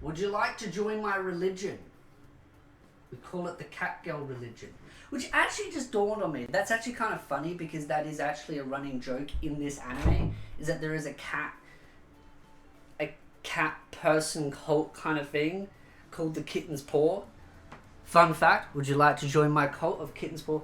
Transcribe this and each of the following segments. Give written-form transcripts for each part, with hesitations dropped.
Would you like to join my religion? We call it the cat girl religion. Which actually just dawned on me. That's actually kind of funny because that is actually a running joke in this anime. Is that there is a cat person cult kind of thing called the Kitten's Paw. Fun fact, would you like to join my cult of Kitten's Paw?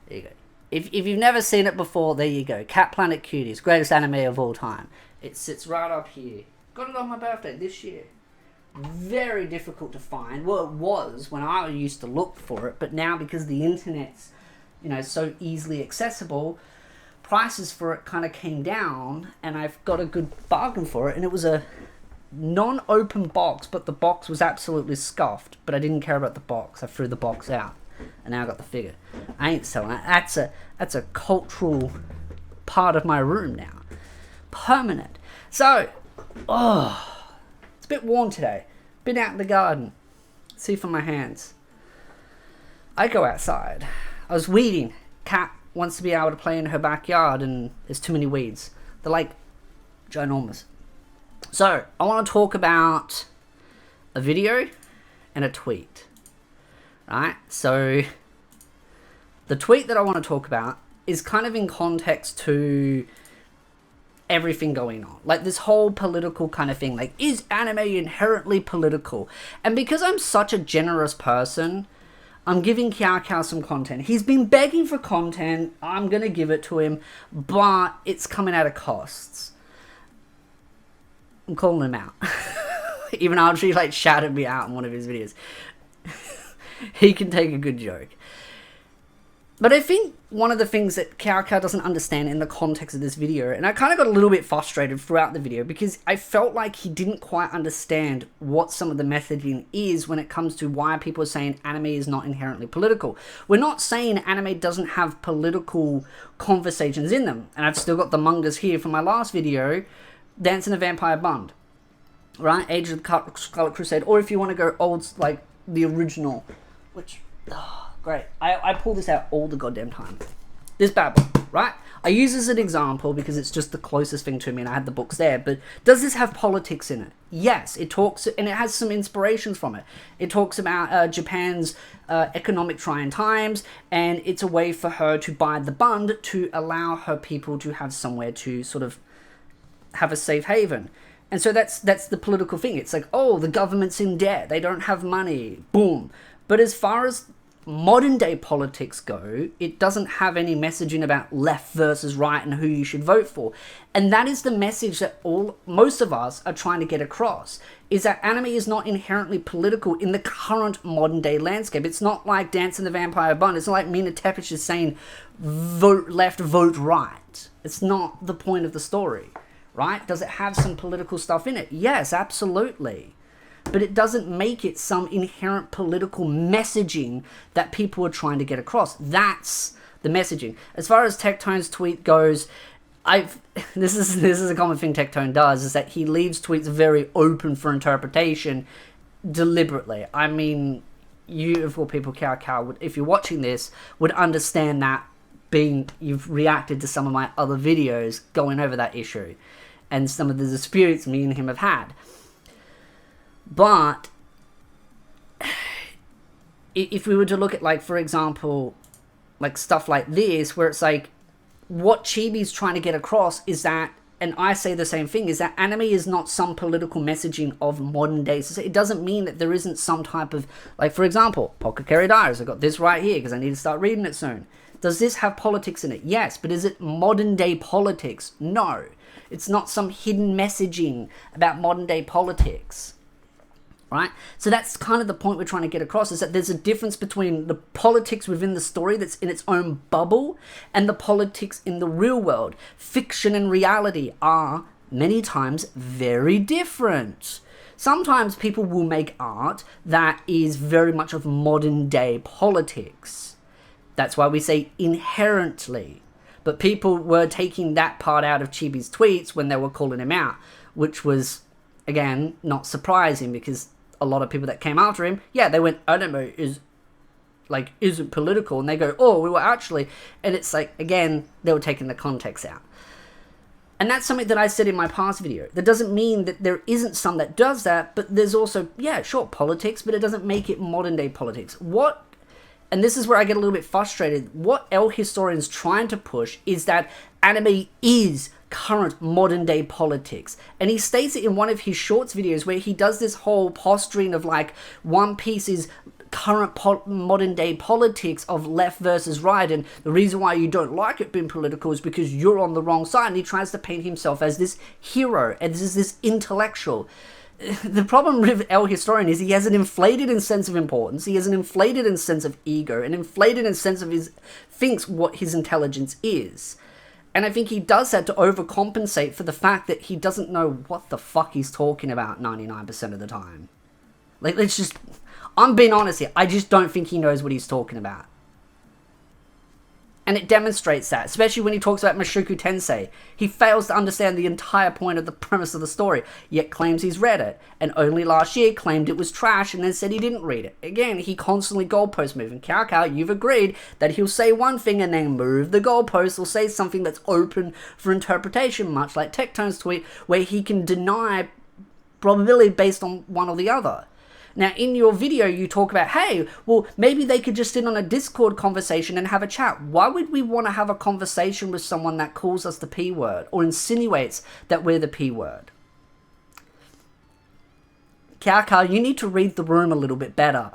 There you go. If you've never seen it before, there you go. Cat Planet Cuties, greatest anime of all time. It sits right up here. Got it on my birthday this year. Very difficult to find. Well, it was when I used to look for it, but now because the internet's, so easily accessible, prices for it kind of came down, and I've got a good bargain for it, and it was a non-open box, but the box was absolutely scuffed, but I didn't care about the box. I threw the box out, and now I got the figure. I ain't selling it. That's a cultural part of my room now. Permanent. So, it's a bit warm today. Been out in the garden. See from my hands. I go outside. I was weeding. Cat wants to be able to play in her backyard and there's too many weeds. They're like ginormous. So, I want to talk about a video and a tweet. Right? So, the tweet that I want to talk about is kind of in context to everything going on. Like this whole political kind of thing. Like, is anime inherently political? And because I'm such a generous person, I'm giving Kiao some content. He's been begging for content. I'm going to give it to him. But it's coming at a cost. I'm calling him out. Even after he shouted me out in one of his videos. He can take a good joke. But I think one of the things that Kiao doesn't understand in the context of this video, and I kind of got a little bit frustrated throughout the video because I felt like he didn't quite understand what some of the messaging is when it comes to why people are saying anime is not inherently political. We're not saying anime doesn't have political conversations in them. And I've still got the mangas here from my last video, Dance in the Vampire Bund, right? Age of the Scarlet Crusade, or if you want to go old, like the original, which... great. I pull this out all the goddamn time. This bad boy, right? I use this as an example because it's just the closest thing to me and I had the books there. But does this have politics in it? Yes. It talks, and it has some inspirations from it. It talks about Japan's economic trying times, and it's a way for her to buy the bund to allow her people to have somewhere to sort of have a safe haven. And so that's the political thing. It's like, oh, the government's in debt. They don't have money. Boom. But as far as modern day politics go, it doesn't have any messaging about left versus right and who you should vote for. And that is the message that most of us are trying to get across, is that anime is not inherently political in the current modern day landscape. It's not like Dance in the Vampire Bund. It's not like Mina Tepish is saying vote left, vote right. It's not the point of the story, right? Does it have some political stuff in it? Yes, absolutely. But it doesn't make it some inherent political messaging that people are trying to get across. That's the messaging. As far as Tectone's tweet goes, this is a common thing Tectone does, is that he leaves tweets very open for interpretation deliberately. I mean, you, of all people, Kiao, if you're watching this, would understand that you've reacted to some of my other videos going over that issue and some of the disputes me and him have had. But if we were to look at, like, for example, like stuff like this, where it's like, what Chibi's trying to get across is that, and I say the same thing, is that anime is not some political messaging of modern days. It doesn't mean that there isn't some type of, like, for example, Pocketcary Diaries. I've got this right here because I need to start reading it soon. Does this have politics in it? Yes, but is it modern day politics? No. It's not some hidden messaging about modern day politics. Right? So that's kind of the point we're trying to get across, is that there's a difference between the politics within the story that's in its own bubble and the politics in the real world. Fiction and reality are many times very different. Sometimes people will make art that is very much of modern day politics. That's why we say inherently. But people were taking that part out of Chibi's tweets when they were calling him out, which was, again, not surprising because a lot of people that came after him, yeah, they went, anime isn't political, and they go, oh, we were actually, and it's like, again, they were taking the context out. And that's something that I said in my past video. That doesn't mean that there isn't some that does that, but there's also, yeah, sure, politics, but it doesn't make it modern day politics. And this is where I get a little bit frustrated, what El Historian's trying to push is that anime is current modern day politics. And he states it in one of his shorts videos where he does this whole posturing of like One Piece is current modern day politics of left versus right, and the reason why you don't like it being political is because you're on the wrong side, and he tries to paint himself as this hero and this intellectual. The problem with El Historian is he has an inflated sense of importance, he has an inflated sense of ego, an inflated sense of thinks what his intelligence is. And I think he does that to overcompensate for the fact that he doesn't know what the fuck he's talking about 99% of the time. Like, I'm being honest here, I just don't think he knows what he's talking about. And it demonstrates that, especially when he talks about Mushoku Tensei. He fails to understand the entire point of the premise of the story, yet claims he's read it, and only last year claimed it was trash and then said he didn't read it. Again, he constantly goalpost moving. Cao, you've agreed that he'll say one thing and then move the goalpost or say something that's open for interpretation, much like Tectone's tweet, where he can deny probability based on one or the other. Now, in your video, you talk about, hey, well, maybe they could just sit on a Discord conversation and have a chat. Why would we want to have a conversation with someone that calls us the P word or insinuates that we're the P word? Cao, you need to read the room a little bit better.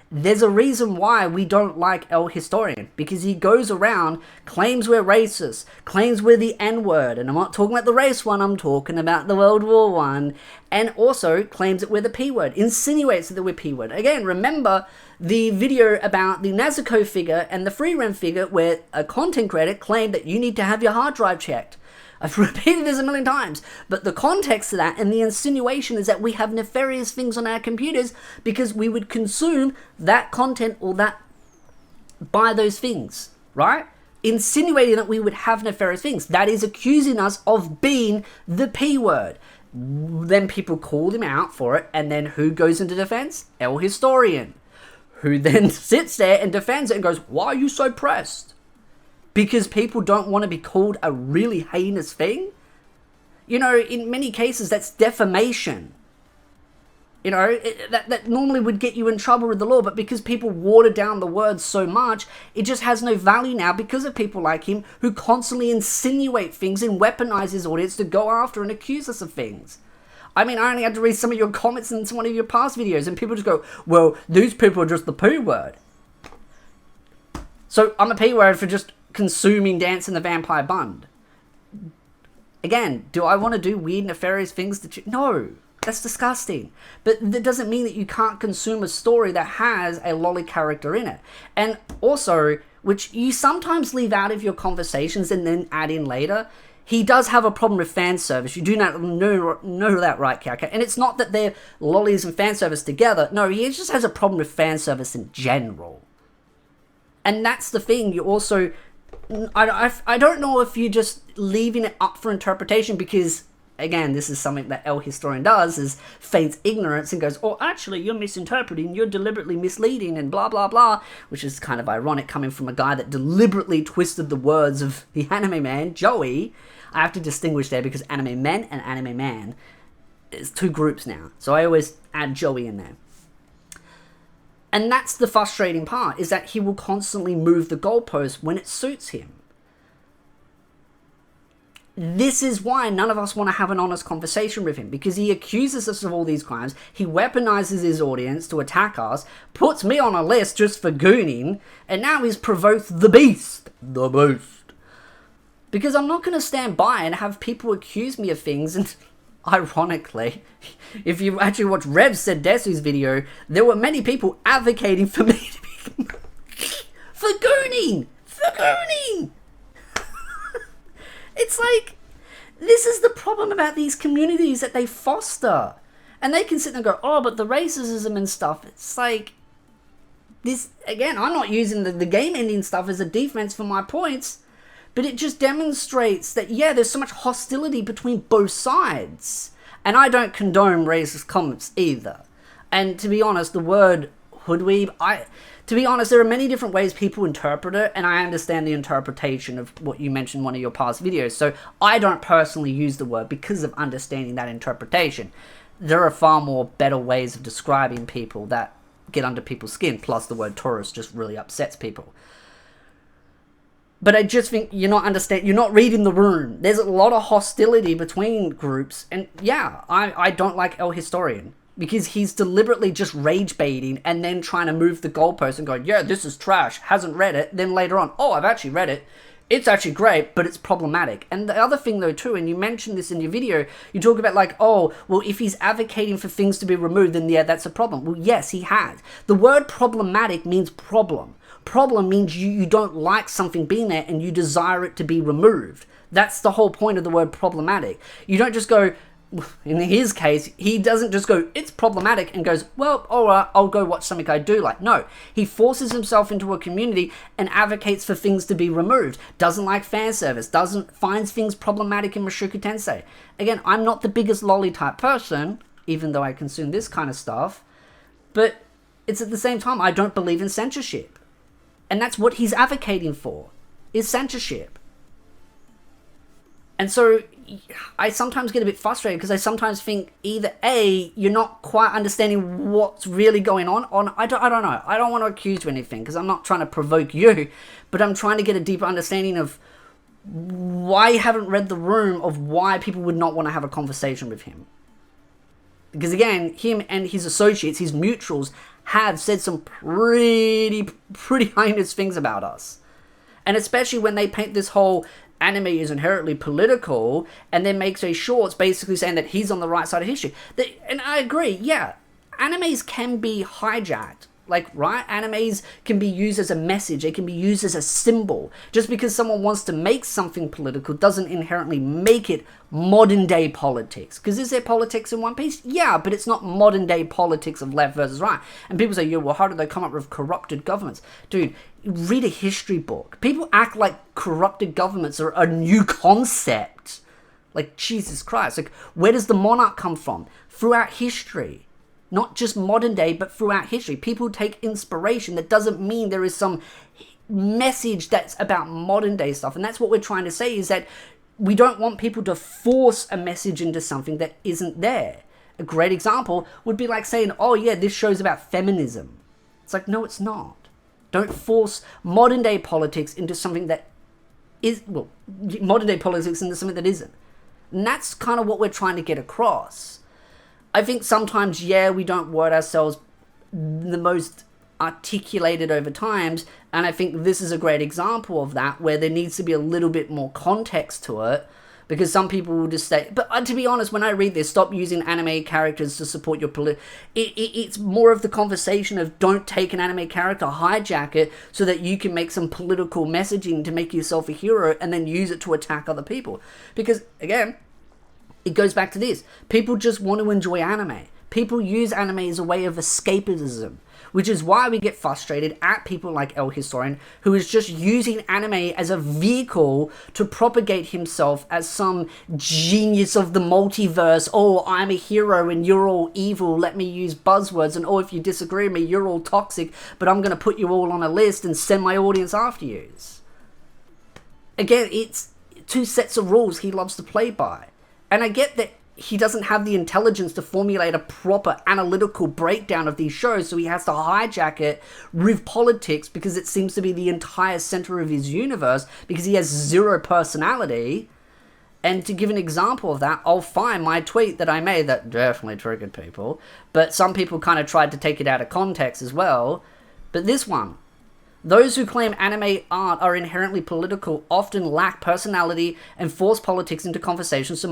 There's a reason why we don't like El Historian, because he goes around, claims we're racist, claims we're the N-word, and I'm not talking about the race one, I'm talking about the World War one, and also claims that we're the P-word, insinuates that we're P-word. Again, remember the video about the Nezuko figure and the Free-Rem figure where a content creator claimed that you need to have your hard drive checked. I've repeated this a million times, but the context of that and the insinuation is that we have nefarious things on our computers because we would consume that content or that by those things, right? Insinuating that we would have nefarious things. That is accusing us of being the P word. Then people call him out for it, and then who goes into defense? El Historian, who then sits there and defends it and goes, why are you so pressed? Because people don't want to be called a really heinous thing? You know, in many cases, that's defamation. You know, that normally would get you in trouble with the law, but because people water down the words so much, it just has no value now because of people like him who constantly insinuate things and weaponize his audience to go after and accuse us of things. I mean, I only had to read some of your comments in one of your past videos, and people just go, well, these people are just the P word. So I'm a P word for just consuming Dance in the Vampire Bund. Again, do I want to do weird, nefarious things? No, that's disgusting. But that doesn't mean that you can't consume a story that has a lolly character in it. And also, which you sometimes leave out of your conversations and then add in later, he does have a problem with fan service. You do not know that, right, Kaka? And it's not that they're lollies and fan service together. No, he just has a problem with fan service in general. And that's the thing. You also... I don't know if you're just leaving it up for interpretation because, again, this is something that El Historian does, is feigns ignorance and goes, oh, actually, you're misinterpreting, you're deliberately misleading, and blah, blah, blah, which is kind of ironic coming from a guy that deliberately twisted the words of the anime man, Joey. I have to distinguish there because anime men and anime man is two groups now, so I always add Joey in there. And that's the frustrating part, is that he will constantly move the goalpost when it suits him. This is why none of us want to have an honest conversation with him, because he accuses us of all these crimes, he weaponizes his audience to attack us, puts me on a list just for gooning, and now he's provoked the beast. The beast. Because I'm not going to stand by and have people accuse me of things and... Ironically, if you actually watch Rev Said Desu's video, there were many people advocating for me to be... for gooning! For gooning! It's like, this is the problem about these communities that they foster. And they can sit there and go, oh, but the racism and stuff, it's like... This, again, I'm not using the game ending stuff as a defense for my points, but it just demonstrates that, yeah, there's so much hostility between both sides. And I don't condone racist comments either. And to be honest, the word hoodweeb. To be honest, there are many different ways people interpret it, and I understand the interpretation of what you mentioned in one of your past videos. So I don't personally use the word because of understanding that interpretation. There are far more better ways of describing people that get under people's skin, plus the word tourist just really upsets people. But I just think you're not reading the room. There's a lot of hostility between groups, and yeah, I don't like El Historian. Because he's deliberately just rage baiting and then trying to move the goalpost and going, yeah, this is trash, hasn't read it. Then later on, oh, I've actually read it. It's actually great, but it's problematic. And the other thing though too, and you mentioned this in your video, you talk about like, oh, well, if he's advocating for things to be removed, then yeah, that's a problem. Well, yes, he has. The word problematic means problem. Problem means you don't like something being there and you desire it to be removed. That's the whole point of the word problematic. You don't just go, in his case, he doesn't just go, it's problematic, and goes, well, alright, I'll go watch something I do like. No, he forces himself into a community and advocates for things to be removed. Doesn't like fan service, finds things problematic in Mushoku Tensei. Again, I'm not the biggest lolly type person, even though I consume this kind of stuff, but it's at the same time, I don't believe in censorship. And that's what he's advocating for, is censorship. And so I sometimes get a bit frustrated because I sometimes think either A, you're not quite understanding what's really going on, or I don't know. I don't want to accuse you of anything because I'm not trying to provoke you, but I'm trying to get a deeper understanding of why you haven't read the room of why people would not want to have a conversation with him. Because again, him and his associates, his mutuals, have said some pretty heinous things about us. And especially when they paint this whole anime is inherently political, and then makes a shorts basically saying that he's on the right side of history. And I agree, yeah, animes can be hijacked. Like, right? Animes can be used as a message. It can be used as a symbol. Just because someone wants to make something political doesn't inherently make it modern day politics. Because is there politics in One Piece? Yeah, but it's not modern day politics of left versus right. And people say, yeah, well, how did they come up with corrupted governments? Dude, read a history book. People act like corrupted governments are a new concept. Like, Jesus Christ. Like, where does the monarch come from? Throughout history. Not just modern day, but throughout history. People take inspiration. That doesn't mean there is some message that's about modern day stuff. And that's what we're trying to say, is that we don't want people to force a message into something that isn't there. A great example would be like saying, oh yeah, this show's about feminism. It's like, no, it's not. Don't force modern day politics into something that is, well, modern day politics into something that isn't. And that's kind of what we're trying to get across. I think sometimes, yeah, we don't word ourselves the most articulated over times, and I think this is a great example of that, where there needs to be a little bit more context to it, because some people will just say, but to be honest, when I read this, stop using anime characters to support your it's more of the conversation of don't take an anime character, hijack it, so that you can make some political messaging to make yourself a hero, and then use it to attack other people. Because, again, it goes back to this. People just want to enjoy anime. People use anime as a way of escapism, which is why we get frustrated at people like El Historian, who is just using anime as a vehicle to propagate himself as some genius of the multiverse. Oh, I'm a hero and you're all evil. Let me use buzzwords. And oh, if you disagree with me, you're all toxic, but I'm going to put you all on a list and send my audience after you. Again, it's two sets of rules he loves to play by. And I get that he doesn't have the intelligence to formulate a proper analytical breakdown of these shows, so he has to hijack it with politics because it seems to be the entire center of his universe, because he has zero personality. And to give an example of that, I'll find my tweet that I made that definitely triggered people, but some people kind of tried to take it out of context as well. But this one: those who claim anime art are inherently political often lack personality and force politics into conversations to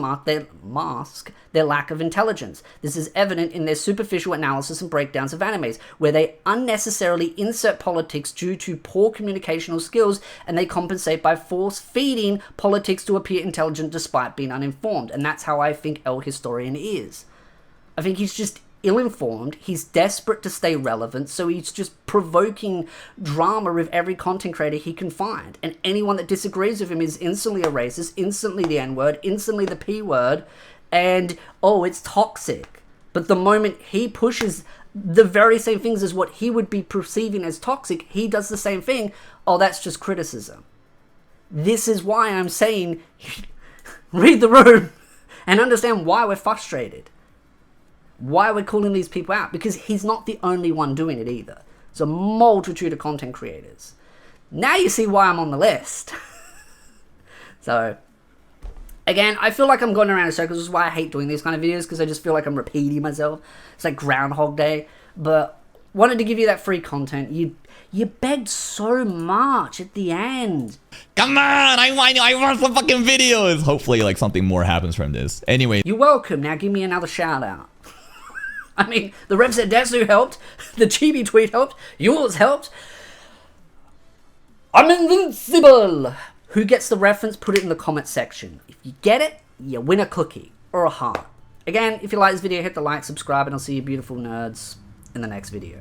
mask their lack of intelligence. This is evident in their superficial analysis and breakdowns of animes, where they unnecessarily insert politics due to poor communicational skills, and they compensate by force-feeding politics to appear intelligent despite being uninformed. And that's how I think El Historian is. I think he's just ill-informed, he's desperate to stay relevant, so he's just provoking drama with every content creator he can find. And anyone that disagrees with him is instantly a racist, instantly the N-word, instantly the P-word, and, oh, it's toxic. But the moment he pushes the very same things as what he would be perceiving as toxic, he does the same thing. Oh, that's just criticism. This is why I'm saying, read the room and understand why we're frustrated. Why we're calling these people out. Because he's not the only one doing it either. There's a multitude of content creators. Now you see why I'm on the list. So, again, I feel like I'm going around in circles. This is why I hate doing these kind of videos, because I just feel like I'm repeating myself. It's like Groundhog Day. But wanted to give you that free content. You begged so much at the end. Come on, I want some fucking videos. Hopefully, like, something more happens from this. Anyway. You're welcome. Now give me another shout out. I mean, the Rev said Desu helped. The Chibi tweet helped. Yours helped. I'm invincible. Who gets the reference? Put it in the comment section. If you get it, you win a cookie or a heart. Again, if you like this video, hit the like, subscribe, and I'll see you beautiful nerds in the next video.